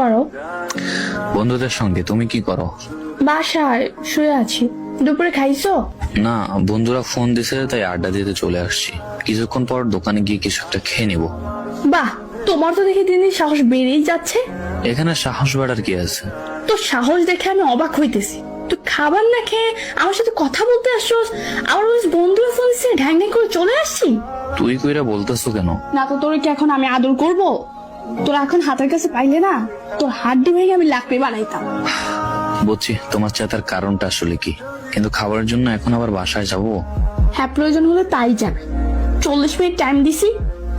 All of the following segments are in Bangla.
করো? বন্ধুদের সঙ্গে। তুমি কি করো? বাসায় শুয়ে আছি। দুপুরে খাইছো? না, বন্ধুরা ফোন দিছে তাই আড্ডা দিতে চলে আসছি। কিছুক্ষণ পর দোকানে গিয়ে কিছু একটা খেয়ে নিবো। বাহ, তোমার তো দেখি দিন দিন সাহস বেড়েই যাচ্ছে। এখানে সাহস বাড়ার কি আছে? তোর সাহস দেখে আমি অবাক হইতেছি। তুই খাবার না খেয়ে আমার সাথে কথা বলতে আসছোস, আমার ওই বন্ধুরা ফোন দিচ্ছে, ঢ্যাং ঢ্যাং করে চলে আসছি। তুই কইরা বলতেছো কেন? না তো তোর কি এখন আমি আদর করব? তোর এখন হাতের কাছে পাইলে না, তোর হাড্ডি ভেঙে আমি লাকড়ি বানাইতাম। বুঝছি তোমার চাতার কারণটা আসলে কি, কিন্তু খাবারের জন্য এখন আবার বাসায় যাবো? হ্যাঁ, প্রয়োজন হলে তাই যাবে। 40 মিনিট টাইম দিছি,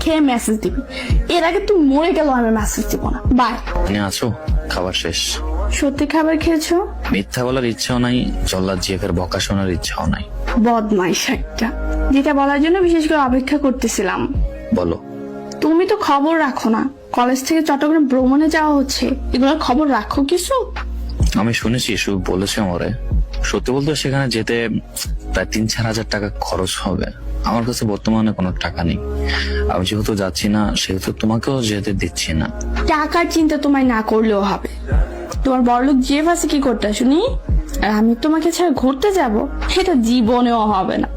খেয়ে মেসেজ দিবি। এর আগে তুই মরে গেল আমি মেসেজ দিব না। বাই। এনে আছো? খাবার শেষ। সত্যি খাবার খেয়েছো? মিথ্যা বলার ইচ্ছাও নাই, জল্লাদ জিয়াফের বকা শোনার ইচ্ছাও নাই। বদমাইশ একটা, যেটা বলার জন্য বিশেষ করে অপেক্ষা করতেছিলাম। বলো। তুমি তো খবর রাখো না, কলেজ থেকে চট্টগ্রাম ভ্রমণে যাওয়া হচ্ছে, এগুলোর খবর রাখো কিছু? আমি শুনেছি, শুধু বলেছে আমারে। সত্যি বলতে সেখানে যেতে প্রায় 3-4 হাজার টাকা খরচ হবে। আমার কাছে বর্তমানে কোনো টাকা নেই। আমি যেহেতু যাচ্ছি না, সেহেতু তোমাকেও যেতে দিচ্ছি না। টাকার চিন্তা তোমায় না করলেও হবে। তোমার বড়লোক জেফ আছে কি করতে শুনি, আর আমি তোমাকে ছাড়া ঘুরতে যাব, এটা জীবনেও হবে না।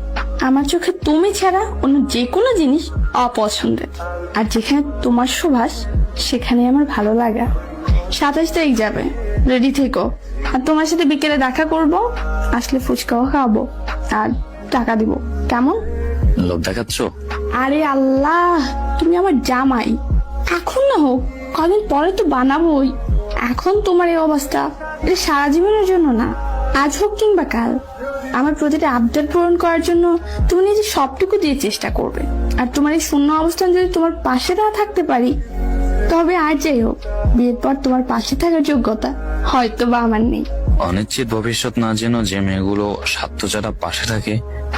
আমার চোখে তুমি ছাড়া অন্য যে কোনো জিনিস অপছন্দের, আর যেখানে তোমার সুবাস সেখানে আমার ভালো লাগা। 27 তারিখ যাবে, রেডি থেকো। আর তোমার সাথে বিকেলে দেখা করব, আসলে ফুচকাও খাওয়াবো আর টাকা দিব, কেমন? লোভ দেখাচ্ছ? আরে আল্লাহ, তুমি আমার জামাই। এখন না হোক, কদিন পরে তো বানাবোই। এখন তোমার এই অবস্থা, এটা সারা জীবনের জন্য না, আজ হোক কিংবা কাল। আমার প্রতিটা আবদার পূরণ করার জন্য তুমি নিজে সবটুকু দিয়ে চেষ্টা করবে। আর তোমার এই শূন্য অবস্থান যদি তোমার পাশে না থাকতে পারি, তবে আর যাই হোক, বিয়ের পর তোমার পাশে থাকার যোগ্যতা হয়তো বা আমার নেই। অনিশ্চিত ভবিষ্যৎ না যেন যে মেয়েগুলো স্বার্থ ছাড়া পাশে থাকে,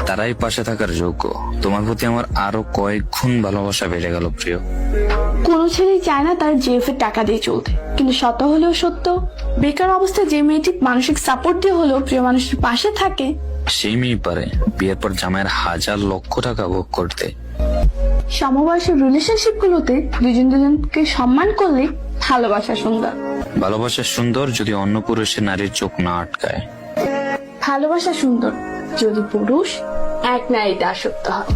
তারাই পাশে থাকার যোগ্য। তোমার প্রতি আমার আরো কয়েক গুণ ভালোবাসা বেড়ে গেল প্রিয়। কোনো ছেলেই চায় না তার জেফের টাকা দিয়ে চলতে, কিন্তু শত হলেও সত্য, বেকার অবস্থায় যে মেয়েটি মানসিক সাপোর্ট দিয়ে হলেও প্রিয় মানুষের পাশে থাকে, সেই মেয়ে পারে বিয়ের পর জামাইয়ের 1,000,00,000 টাকা ভোগ করতে। সমবয়সের রিলেশনশিপ গুলোতে দুজন দুজনকে সম্মান করলে ভালোবাসা সুন্দর। ভালোবাসা সুন্দর যদি অন্য পুরুষের নারীর চোখ না আটকায়। ভালোবাসা সুন্দর যদি পুরুষ এক নারীতে আসক্ত হয়।